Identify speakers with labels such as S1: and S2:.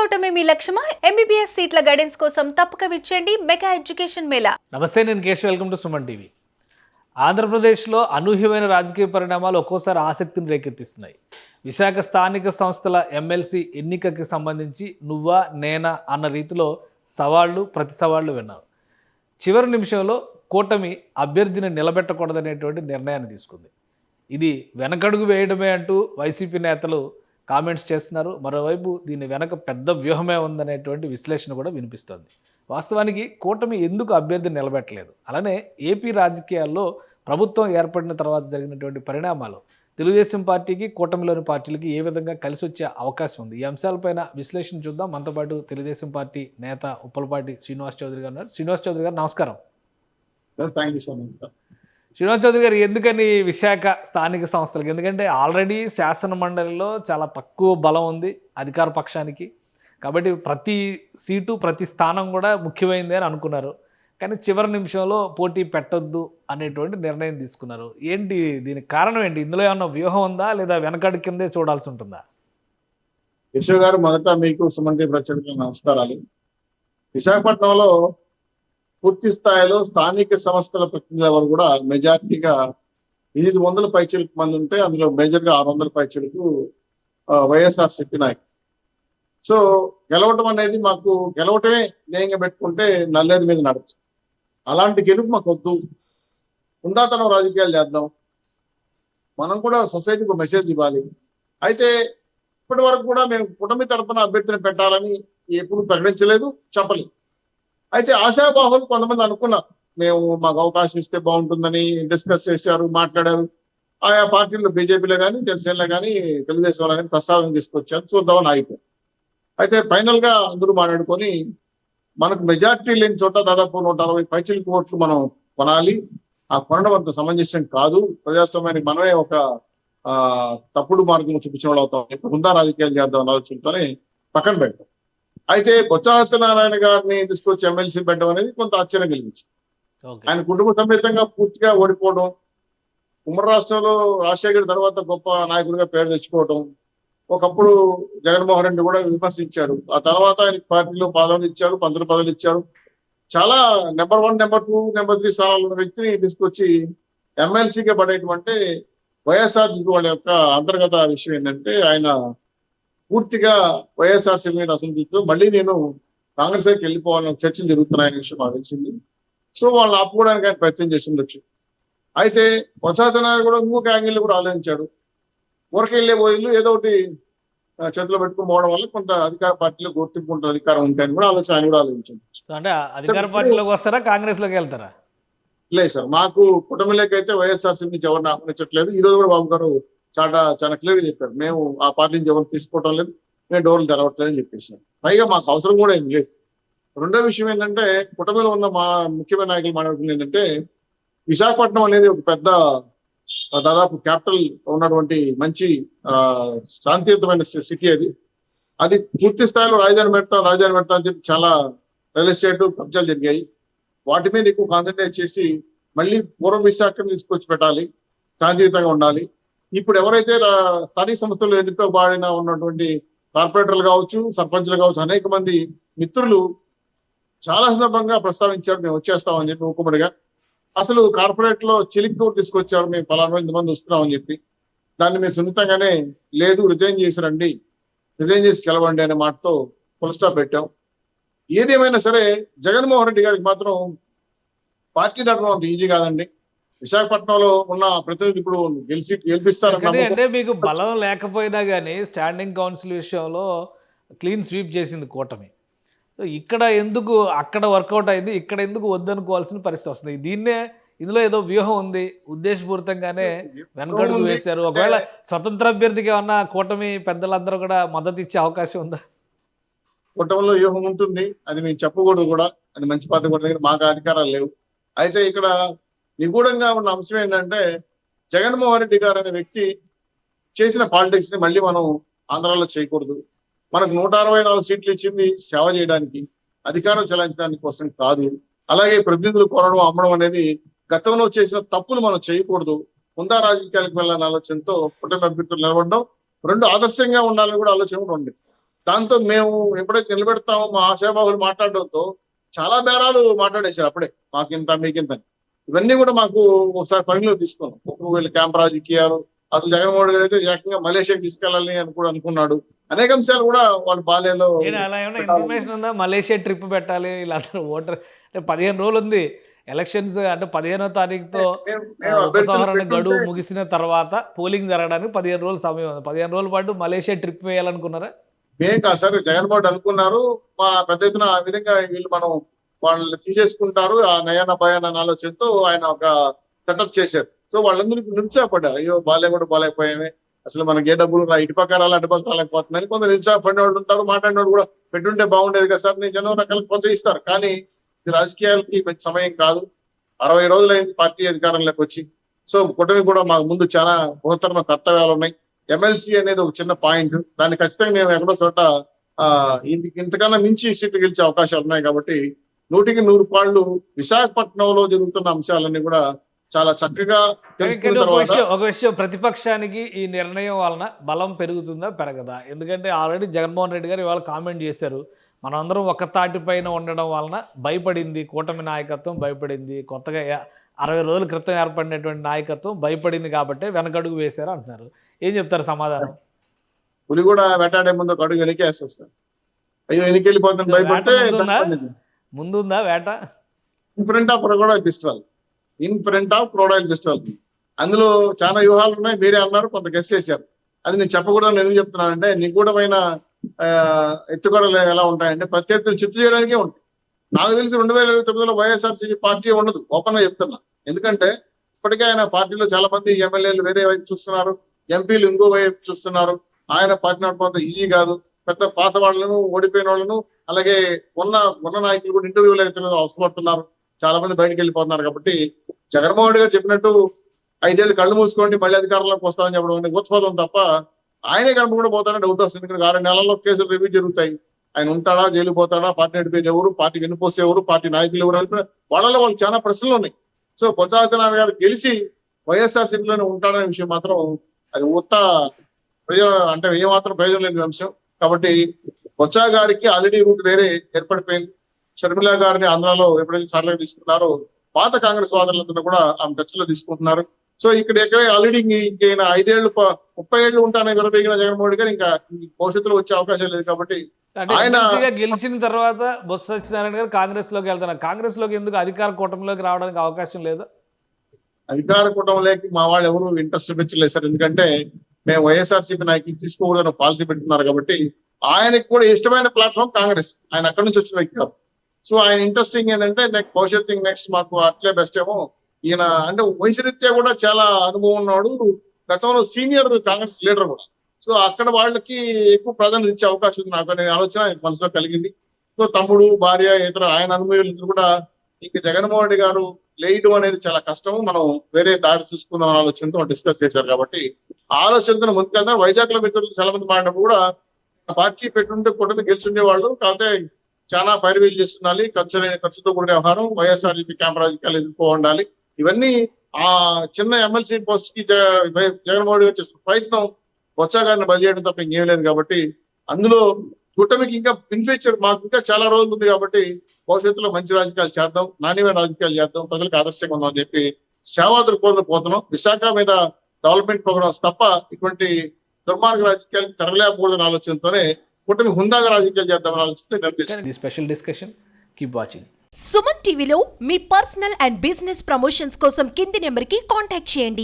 S1: కావటమే మీ లక్ష్యమా? MBBS సీట్ల guidance కోసం తప్పక విచ్చేయండి మెగా ఎడ్యుకేషన్ మేళా.
S2: నమస్తే, నేను Keshav. Welcome to Suman TV. ఆంధ్రప్రదేశ్లో అనూహ్యమైన రాజకీయ పరిణామాలు ఒక్కోసారి ఆసక్తిని రేకెత్తిస్తున్నాయి. విశాఖ స్థానిక సంస్థల ఎమ్మెల్సీ ఎన్నికకి సంబంధించి నువ్వా నేనా అన్న రీతిలో ప్రతి సవాళ్లు విన్నారు. చివరి నిమిషంలో కూటమి అభ్యర్థిని నిలబెట్టకూడదనేటువంటి నిర్ణయాన్ని తీసుకుంది. ఇది వెనకడుగు వేయడమే అంటూ వైసీపీ నేతలు కామెంట్స్ చేస్తున్నారు. మరోవైపు దీని వెనక పెద్ద వ్యూహమే ఉందనేటువంటి విశ్లేషణ కూడా వినిపిస్తోంది. వాస్తవానికి కూటమి ఎందుకు అభ్యర్థిని నిలబెట్టలేదు? అలానే ఏపీ రాజకీయాల్లో ప్రభుత్వం ఏర్పడిన తర్వాత జరిగినటువంటి పరిణామాలు తెలుగుదేశం పార్టీకి, కూటమిలోని పార్టీలకి ఏ విధంగా కలిసి వచ్చే అవకాశం ఉంది? ఈ అంశాలపైన విశ్లేషణ చూద్దాం. మనతో పాటు తెలుగుదేశం పార్టీ నేత ఉప్పలపాటి శ్రీనివాస్ చౌదరి గారు ఉన్నారు. శ్రీనివాస్ చౌదరి గారు నమస్కారం. శ్రీనివాస్ చౌదరి గారు, ఎందుకని విశాఖ స్థానిక సంస్థలకు? ఎందుకంటే ఆల్రెడీ శాసన మండలిలో చాలా తక్కువ బలం ఉంది అధికార పక్షానికి, కాబట్టి ప్రతి సీటు ప్రతి స్థానం కూడా ముఖ్యమైంది అని అనుకున్నారు. కానీ చివరి నిమిషంలో పోటీ పెట్టొద్దు అనేటువంటి నిర్ణయం తీసుకున్నారు. ఏంటి దీనికి కారణం ఏంటి? ఇందులో ఏమన్నా వ్యూహం ఉందా, లేదా వెనకడి కిందే చూడాల్సి ఉంటుందా?
S3: యశోగారు గారు, మొదట మీకు సుమన్ టీవీ ప్రేక్షకులకు నమస్కారాలు. విశాఖపట్నంలో పూర్తి స్థాయిలో స్థానిక సంస్థల ప్రతినిధుల ఎవరు కూడా మెజార్టీగా 800 పైచీలకు మంది ఉంటే అందులో మేజర్గా 600 పైచీలకు వైఎస్ఆర్సీపీ నాయకులు. సో గెలవటం అనేది మాకు గెలవటమే ధ్యేయంగా పెట్టుకుంటే నల్లేరు మీద నడుపు. అలాంటి గెలుపు మాకు వద్దు, ఉందాతనం రాజకీయాలు చేద్దాం, మనం కూడా సొసైటీకి మెసేజ్ ఇవ్వాలి. అయితే ఇప్పటి వరకు కూడా మేము కుటుంబ తరపున అభ్యర్థిని పెట్టాలని ఎప్పుడు ప్రకటించలేదు, చెప్పలేదు. అయితే ఆశాబాహులు కొంతమంది అనుకున్నారు, మేము మాకు అవకాశం ఇస్తే బాగుంటుందని డిస్కస్ చేశారు, మాట్లాడారు. ఆయా పార్టీల్లో బీజేపీలో కానీ, జనసేనలో కానీ, తెలుగుదేశంలో కానీ ప్రస్తావన తీసుకొచ్చారు, చూద్దామని ఆగిపోయారు. అయితే ఫైనల్ గా అందరూ మాట్లాడుకొని మనకు మెజార్టీ లేని చోట దాదాపు 160 పైచిలకు ఓట్లు మనం కొనాలి, ఆ కొనడం అంత సమంజసం కాదు, ప్రజాస్వామ్యానికి మనమే ఒక తప్పుడు మార్గం చూపించిన వాళ్ళు అవుతాం, బృందా రాజకీయాలు చేద్దాం అన్న ఆలోచనతోనే పక్కన పెట్టాం. అయితే బొత్స సత్యనారాయణ గారిని తీసుకొచ్చి ఎమ్మెల్సీ పెట్టడం అనేది కొంత ఆశ్చర్యం కలిగించింది. ఆయన కుటుంబ సమేతంగా పూర్తిగా ఓడిపోవడం, ఉమ్మడి రాష్ట్రంలో రాజశేఖర్ తర్వాత గొప్ప నాయకుడిగా పేరు తెచ్చుకోవడం, ఒకప్పుడు జగన్మోహన్ రెడ్డి కూడా విమర్శించాడు. ఆ తర్వాత ఆయన పార్టీలో పదవులు ఇచ్చాడు, మంత్రి పదవులు ఇచ్చారు. చాలా నెంబర్ 1, నెంబర్ 2, నెంబర్ 3 స్థానాలు ఉన్న వ్యక్తిని తీసుకొచ్చి ఎమ్మెల్సీగా పడేయటం అంటే వైఎస్ఆర్సీపీ వాళ్ళ యొక్క అంతర్గత విషయం ఏంటంటే ఆయన పూర్తిగా వైఎస్ఆర్సీపీ మీద అసంతృప్తితో మళ్ళీ నేను కాంగ్రెస్ కి వెళ్ళిపోవాలని చర్చలు జరుగుతున్నాయనే విషయం నాకు తెలిసింది. సో వాళ్ళని ఆపుకోవడానికి ఆయన ప్రయత్నం చేసి ఉండొచ్చు. అయితే కొనసాగుతున్నారు కూడా ఇంకొక యాంగిల్ కూడా ఆలోచించాడు. ఊరకెళ్లే పోయిళ్ళు ఏదో ఒకటి చేతిలో పెట్టుకుని పోవడం వల్ల కొంత అధికార పార్టీలో గుర్తింపు ఉంటుంది, అధికారం ఉంటాయని కూడా ఆయన కూడా ఆలోచించాడు.
S2: అంటే అధికార పార్టీలోకి వస్తారా, కాంగ్రెస్ లోకి వెళ్తారా?
S3: లేదు సార్, మాకు కుటుంబంలోకి అయితే వైఎస్ఆర్సీపీ నుంచి ఎవరిని ఆహ్వానించట్లేదు. ఈ రోజు కూడా బాబు గారు చాలా క్లియర్ గా చెప్పారు, మేము ఆ పార్టీ నుంచి ఎవరు తీసుకోవటం లేదు, మేము డోర్లు తెరవట్లేదని చెప్పేసి. పైగా మాకు అవసరం కూడా ఏం లేదు. రెండో విషయం ఏంటంటే కుటుంబంలో ఉన్న మా ముఖ్యమైన నాయకులు మాట్లాడుతుంది ఏంటంటే విశాఖపట్నం అనేది ఒక పెద్ద దాదాపు క్యాపిటల్ ఉన్నటువంటి మంచి శాంతియుతమైన సిటీ. అది పూర్తి స్థాయిలో రాజధాని పెడతాం అని చెప్పి చాలా రియల్ ఎస్టేట్ కబ్జాలు జరిగాయి. వాటి మీద ఎక్కువ కాన్సన్ట్రేట్ చేసి మళ్ళీ పూర్వ విశాఖను తీసుకొచ్చి పెట్టాలి, శాంతియుతంగా ఉండాలి. ఇప్పుడు ఎవరైతే స్థానిక సంస్థలు ఎన్నికబాడిన ఉన్నటువంటి కార్పొరేటర్లు కావచ్చు, సర్పంచ్లు కావచ్చు, అనేక మంది మిత్రులు చాలా సందర్భంగా ప్రస్తావించారు, మేము వచ్చేస్తామని చెప్పి ఊకుమడిగా. అసలు కార్పొరేట్ లో చిలిక్ కూడా తీసుకొచ్చారు, మేము 40 మంది వస్తున్నామని చెప్పి. దాన్ని మేము సున్నితంగానే లేదు, రిజైన్ చేసి రండి, రిజైన్ చేసి గెలవండి అనే మాటతో ఫుల్ స్టాప్ పెట్టాం. ఏదేమైనా సరే జగన్మోహన్ రెడ్డి గారికి మాత్రం పార్టీ నడపడం అంత ఈజీ కాదండి. విశాఖపట్నంలో ఉన్న ప్రతినిధులు ఇప్పుడు గెలిపిస్తారని
S2: అంటే మీకు బలం లేకపోయినా కానీ స్టాండింగ్ కౌన్సిల్ విషయంలో క్లీన్ స్వీప్ చేసింది కూటమి. ఇక్కడ ఎందుకు అక్కడ వర్కౌట్ అయింది, ఇక్కడ ఎందుకు వద్దనుకోవాల్సిన పరిస్థితి వస్తుంది? ఇందులో ఏదో వ్యూహం ఉంది, ఉద్దేశపూరితంగానే వెనకడుగు వేశారు. ఒకవేళ స్వతంత్ర అభ్యర్థికి ఏమన్నా కూటమి పెద్దలందరూ కూడా మద్దతు ఇచ్చే అవకాశం ఉందా?
S3: కూటమిలో వ్యూహం ఉంటుంది, అది మేము చెప్పకూడదు కూడా, అది మంచి పద్ధతి కూడా, మాకు అధికారాలు లేవు. అయితే ఇక్కడ నిగూఢంగా ఉన్న అంశం ఏంటంటే జగన్మోహన్ రెడ్డి గారు అనే వ్యక్తి చేసిన పాలిటిక్స్ ని మళ్ళీ మనం ఆంధ్రాలో చేయకూడదు. మనకు 164 సీట్లు ఇచ్చింది సేవ చేయడానికి, అధికారం చెలాయించడానికి కోసం కాదు. అలాగే ప్రతినిధులు కొనడం, అమ్మడం అనేది గతంలో చేసిన తప్పులు మనం చేయకూడదు. ముందా రాజకీయాలకు వెళ్ళాలని ఆలోచనతో కుటుంబ అభ్యర్థులు నిలబడడం, 2 ఆదర్శంగా ఉండాలని కూడా ఆలోచన కూడా ఉంది. దాంతో మేము ఎప్పుడైతే నిలబెడతామో మా ఆశాబాహులు మాట్లాడడంతో చాలా బేరాలు మాట్లాడేశారు అప్పుడే, మాకింత మీకింత. ఇవన్నీ కూడా మాకు ఒకసారి పరిగణలో తీసుకున్నాం. వీళ్ళు క్యాంప్ రాజకీయాలు, అసలు జగన్మోహన్ గారు అయితే ఏకంగా మలేషియాకి తీసుకెళ్ళాలని అని కూడా అనుకున్నాడు. అనేక అంశాలు కూడా వాళ్ళు బాల్యంలో
S2: అలా ఏమైనా ఇన్ఫర్మేషన్ ఉందా? మలేషియా ట్రిప్ పెట్టాలి వీళ్ళందరూ ఓటర్ అంటే 15 రోజులు ఉంది ఎలక్షన్స్, అంటే 15వ తారీఖుతో ఉపసంహరణ గడువు ముగిసిన తర్వాత పోలింగ్ జరగడానికి 15 రోజులు సమయం ఉంది. 15 రోజుల పాటు మలేషియా ట్రిప్ వేయాలనుకున్నారా?
S3: మేం కాదు సార్, జగన్మోహన్ అనుకున్నారు. మా పెద్ద ఎత్తున ఆ విధంగా వీళ్ళు మనం వాళ్ళు తీసేసుకుంటారు ఆ నయాన భయాన అనే ఆలోచనతో ఆయన ఒక సెటప్ చేశారు. సో వాళ్ళందరికీ నిరుత్సాహపడ్డారు. అయ్యో కూడా బాలేకపోయామే, అసలు మనకి ఏ డబ్బులు ఇటుపక్క రాలి అటుపక్క రాలేకపోతున్నాయి. కొందరు నిరుత్సాహపడిన వాళ్ళు ఉంటారు, మాట్లాడిన కూడా పెట్టుంటే బాగుండేది కదా సార్, నేను జనం రకాలకు ప్రోత్సహిస్తారు. కానీ ఇది రాజకీయాలకి మంచి సమయం కాదు. 60 రోజులైంది పార్టీ అధికారంలోకి వచ్చి. సో కూటమి కూడా మాకు ముందు చాలా బృహత్తరమైన కర్తవ్యాలు ఉన్నాయి. ఎమ్మెల్సీ అనేది ఒక చిన్న పాయింట్, దాన్ని ఖచ్చితంగా మేము ఎక్కడో చోట ఇంతకన్నా మించి సీట్లు గెలిచే అవకాశాలు ఉన్నాయి. కాబట్టి 100కి 100 పాళ్ళు విశాఖపట్నంలో జరుగుతున్న అంశాలన్నీ కూడా చాలా చక్కగా తెలుసుకున్న తర్వాత
S2: ఒక విషయం, ప్రతిపక్షానికి ఈ నిర్ణయం వలన బలం పెరుగుతుందా పెరగదా? ఎందుకంటే ఆల్రెడీ జగన్మోహన్ రెడ్డి గారు ఇవాళ కామెంట్ చేశారు, మనందరం ఒక తాటిపైన ఉండడం వలన భయపడింది కూటమి నాయకత్వం, భయపడింది కొత్తగా 60 రోజుల క్రితం ఏర్పడినటువంటి నాయకత్వం భయపడింది కాబట్టి వెనకడుగు వేశారు అంటున్నారు. ఏం చెప్తారు సమాధానం?
S3: పులి కూడా వేటాడే ముందు ఒక అడుగు వెనకేస్తారు. అయ్యో వెనకెళ్ళిపోతుంది భయపడితే
S2: ముందుందా వేట?
S3: ఇన్ఫ్రంట్ ఆఫ్ క్రొకోడైల్ ఫెస్టివల్, అందులో చాలా వ్యూహాలు ఉన్నాయి. మీరే అన్నారు, కొంత గెస్ చేశారు. అది నేను చెప్పకూడదని ఎందుకు చెప్తున్నానంటే, నిగూఢమైన ఎత్తుగడలు ఎలా ఉంటాయంటే ప్రత్యర్థులు చిత్తు చేయడానికే ఉంటాయి. నాకు తెలిసి 2029లో వైఎస్ఆర్సీపీ పార్టీ ఉండదు, ఓపెన్ గా చెప్తున్నా. ఎందుకంటే ఇప్పటికే ఆయన పార్టీలో చాలా మంది ఎమ్మెల్యేలు వేరే వైపు చూస్తున్నారు, ఎంపీలు ఇంకో వైపు చూస్తున్నారు. ఆయన పార్టీ నడపడంత ఈజీ కాదు. పెద్ద పాత వాళ్ళను, ఓడిపోయిన వాళ్ళను, అలాగే ఉన్న నాయకులు కూడా ఇంటర్వ్యూలు అయితే అవసరపడుతున్నారు. చాలా మంది బయటకు వెళ్ళిపోతున్నారు. కాబట్టి జగన్మోహన్ రెడ్డి గారు చెప్పినట్టు 5 ఏళ్ళు కళ్ళు మూసుకోండి మళ్ళీ అధికారంలోకి వస్తామని చెప్పడం అనేది ఉత్పాదం తప్ప ఆయనే కనుక కూడా పోతాడని డౌట్ వస్తుంది. ఎందుకంటే 6 నెలల్లో కేసులు రివ్యూ జరుగుతాయి. ఆయన ఉంటాడా, జైలు పోతాడా, పార్టీ నడిపేది ఎవరు, పార్టీ వెన్నుపోసే ఎవరు, పార్టీ నాయకులు ఎవరు అంటే వాళ్ళలో వాళ్ళు చాలా ప్రశ్నలు ఉన్నాయి. సో బొత్స సత్యనారాయణ గారు గెలిచి వైఎస్ఆర్సీపీలోనే ఉంటాడనే విషయం మాత్రం అది అంటే ఏమాత్రం ప్రయోజనం లేని అంశం. కాబట్టి బొత్స గారికి ఆల్రెడీ రూట్ వేరే ఏర్పడిపోయింది. షర్మిల గారిని ఆంధ్రాలో ఎప్పుడైతే సార్లుగా తీసుకున్నారో పాత కాంగ్రెస్ వాదులందరూ కూడా ఆమె టచ్లో తీసుకుంటున్నారు. సో ఇక్కడ ఆల్రెడీ ఇంకైనా 5 ఏళ్ళు 30 ఏళ్ళు ఉంటానని విరబెగిన జగన్మోహన్ గారు ఇంకా భవిష్యత్తులో వచ్చే అవకాశం లేదు. కాబట్టి ఆయన
S2: గెలిచిన తర్వాత బొత్స సత్యనారాయణ గారు కాంగ్రెస్ లోకి వెళ్తున్నారు. కాంగ్రెస్ లోకి ఎందుకు అధికార కూటమిలోకి రావడానికి అవకాశం లేదు?
S3: అధికార కూటమిలోకి మా వాళ్ళు ఎవరు ఇంట్రెస్ట్ పెంచలేదు సార్. ఎందుకంటే మేము వైఎస్ఆర్సీపీ నాయకులు తీసుకోకూడదని పాలసీ పెట్టుకున్నారు. కాబట్టి ఆయనకు కూడా ఇష్టమైన ప్లాట్ఫామ్ కాంగ్రెస్, ఆయన అక్కడి నుంచి వచ్చిన వ్యక్తి కాదు. సో ఆయన ఇంట్రెస్టింగ్ ఏంటంటే భవిష్యత్తు నెక్స్ట్ మాకు అట్లే బెస్ట్ ఏమో. ఈయన అంటే వయసు రీత్యా కూడా చాలా అనుభవం ఉన్నాడు, గతంలో సీనియర్ కాంగ్రెస్ లీడర్ కూడా. సో అక్కడ వాళ్ళకి ఎక్కువ ప్రాధాన్యత ఇచ్చే అవకాశం ఉంది నాకు అనే ఆలోచన మనసులో కలిగింది. సో తమ్ముడు, భార్య, ఇతర ఆయన అనుభవాలు కూడా ఇంక జగన్మోహన్ రెడ్డి గారు లేయడం అనేది చాలా కష్టము, మనం వేరే దారి చూసుకుందాం ఆలోచనతో డిస్కస్ చేశారు. కాబట్టి ఆలోచనతో ముందుకెళ్తాం. వైజాగ్ లో మిత్రులు చాలా మంది మాడినప్పుడు కూడా పార్టీ పెట్టుంటే కూటమి గెలుచుండే వాళ్ళు, కాకపోతే చాలా పైరువీలు చేస్తుండాలి, ఖర్చుతో కూడిన వ్యవహారం, వైఎస్ఆర్సీపీ క్యాంప్ రాజకీయాలు ఎదుర్కో ఉండాలి. ఇవన్నీ ఆ చిన్న ఎమ్మెల్సీ పోస్ట్ కి జగన్మోహన్ గారు చేస్తున్న ప్రయత్నం బొత్స గారిని బలి చేయడం తప్ప ఇంకేం లేదు. కాబట్టి అందులో కూటమికి ఇంకా ఇన్ ఫ్యూచర్ మాకు ఇంకా చాలా రోజులు ఉంది. కాబట్టి భవిష్యత్తులో మంచి రాజకీయాలు చేద్దాం, నాణ్యమైన రాజకీయాలు చేద్దాం, ప్రజలకు ఆదర్శంగా ఉందాం అని చెప్పి సేవాదులు కోరుకుపోతున్నాం. విశాఖ మీద డెవలప్మెంట్ ప్రోగ్రామ్స్ తప్ప ఇటువంటి దుర్మార్గ రాజకీయాలకు తరలేకూడదని ఆలోచనతోనే కూటమి హుందాగా రాజకీయాలు చేద్దామని ఆలోచిస్తే
S2: special discussion. Keep watching.
S4: Suman టీవీలో మీ పర్సనల్ అండ్ బిజినెస్ ప్రమోషన్స్ కోసం కింది నెంబర్కి కాంటాక్ట్ చేయండి.